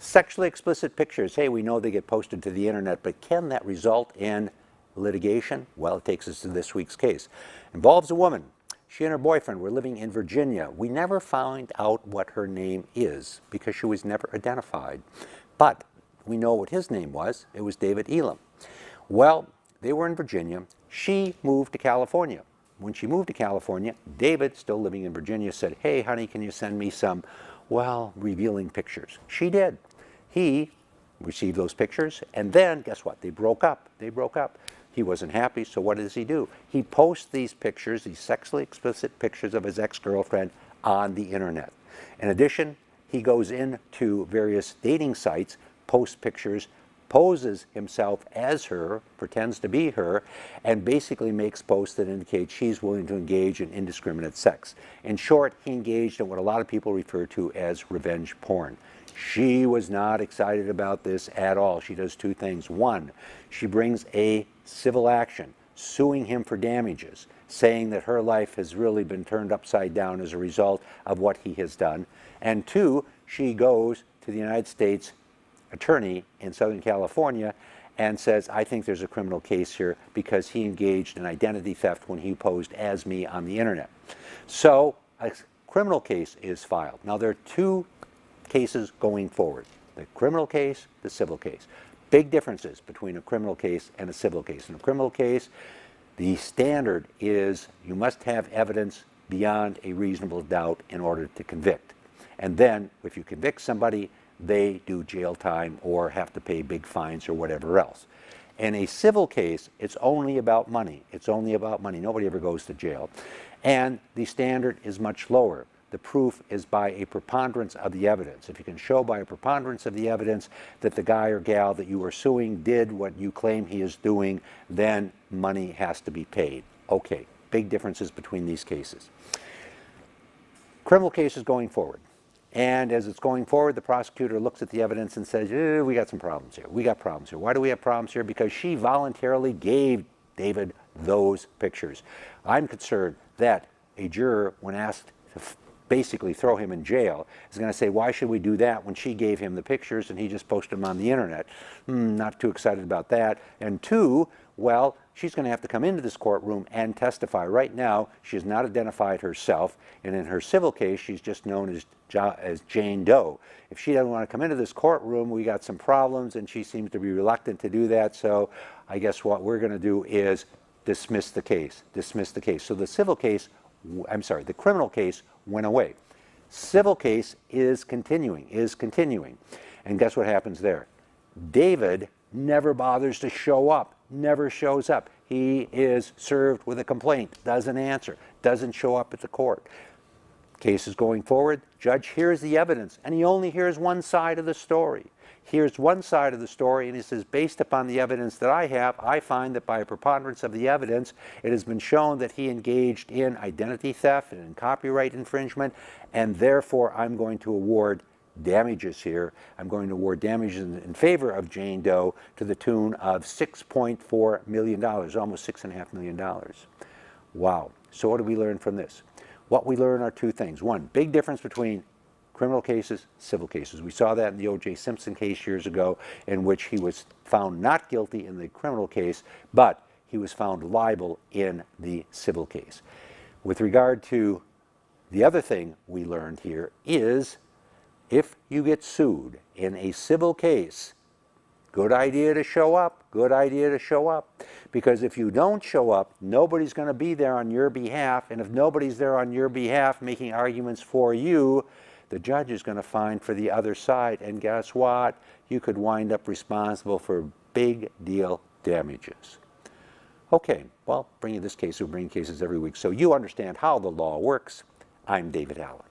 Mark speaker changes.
Speaker 1: Sexually explicit pictures, hey, we know they get posted to the internet, but can that result in litigation? Well, it takes us to this week's case. Involves a woman. She and her boyfriend were living in Virginia. We never found out what her name is because she was never identified. But we know what his name was. It was David Elam. Well, they were in Virginia. She moved to California. When she moved to California, David, still living in Virginia, said, hey, honey, can you send me some, well, revealing pictures? She did. He received those pictures, and then, guess what? They broke up. They broke up. He wasn't happy, so what does he do? He posts these pictures, these sexually explicit pictures of his ex-girlfriend on the internet. In addition, he goes into various dating sites, posts pictures, poses himself as her, pretends to be her, and basically makes posts that indicate she's willing to engage in indiscriminate sex. In short, he engaged in what a lot of people refer to as revenge porn. She was not excited about this at all. She does two things. One, she brings a civil action, suing him for damages, saying that her life has really been turned upside down as a result of what he has done. And two, she goes to the United States attorney in Southern California and says, I think there's a criminal case here because he engaged in identity theft when he posed as me on the internet. So a criminal case is filed. Now there are two cases going forward, the criminal case, the civil case. Big differences between a criminal case and a civil case. In a criminal case, the standard is you must have evidence beyond a reasonable doubt in order to convict. And then if you convict somebody, they do jail time or have to pay big fines or whatever else. In a civil case, it's only about money. It's only about money. Nobody ever goes to jail. And the standard is much lower. The proof is by a preponderance of the evidence. If you can show by a preponderance of the evidence that the guy or gal that you are suing did what you claim he is doing, then money has to be paid. Okay, big differences between these cases. Criminal cases going forward. And as it's going forward, the prosecutor looks at the evidence and says, we got some problems here. We got problems here. Why do we have problems here? Because she voluntarily gave David those pictures. I'm concerned that a juror, when asked to basically throw him in jail, is going to say, why should we do that when she gave him the pictures and he just posted them on the internet? Not too excited about that. And two, well, she's going to have to come into this courtroom and testify. Right now, she has not identified herself, and in her civil case, she's just known as Jane Doe. If she doesn't want to come into this courtroom, we got some problems, and she seems to be reluctant to do that, so I guess what we're going to do is dismiss the case. Dismiss the case. So the civil case, the criminal case went away. Civil case is continuing. And guess what happens there? David never bothers to show up, never shows up. He is served with a complaint, doesn't answer, doesn't show up at the court. Case is going forward. Judge hears the evidence, and he only hears one side of the story. Here's one side of the story, and he says, based upon the evidence that I have, I find that by a preponderance of the evidence, it has been shown that he engaged in identity theft and in copyright infringement, and therefore I'm going to award damages here. I'm going to award damages in favor of Jane Doe to the tune of $6.4 million, almost $6.5 million. Wow. So what do we learn from this? What we learn are two things. One, big difference between criminal cases, civil cases. We saw that in the O.J. Simpson case years ago, in which he was found not guilty in the criminal case, but he was found liable in the civil case. With regard to the other thing we learned here is, if you get sued in a civil case, good idea to show up, good idea to show up. Because if you don't show up, nobody's going to be there on your behalf, and if nobody's there on your behalf making arguments for you, the judge is going to find for the other side, and guess what? You could wind up responsible for big deal damages. Okay, well, bringing this case, we bring cases every week, so you understand how the law works. I'm David Allen.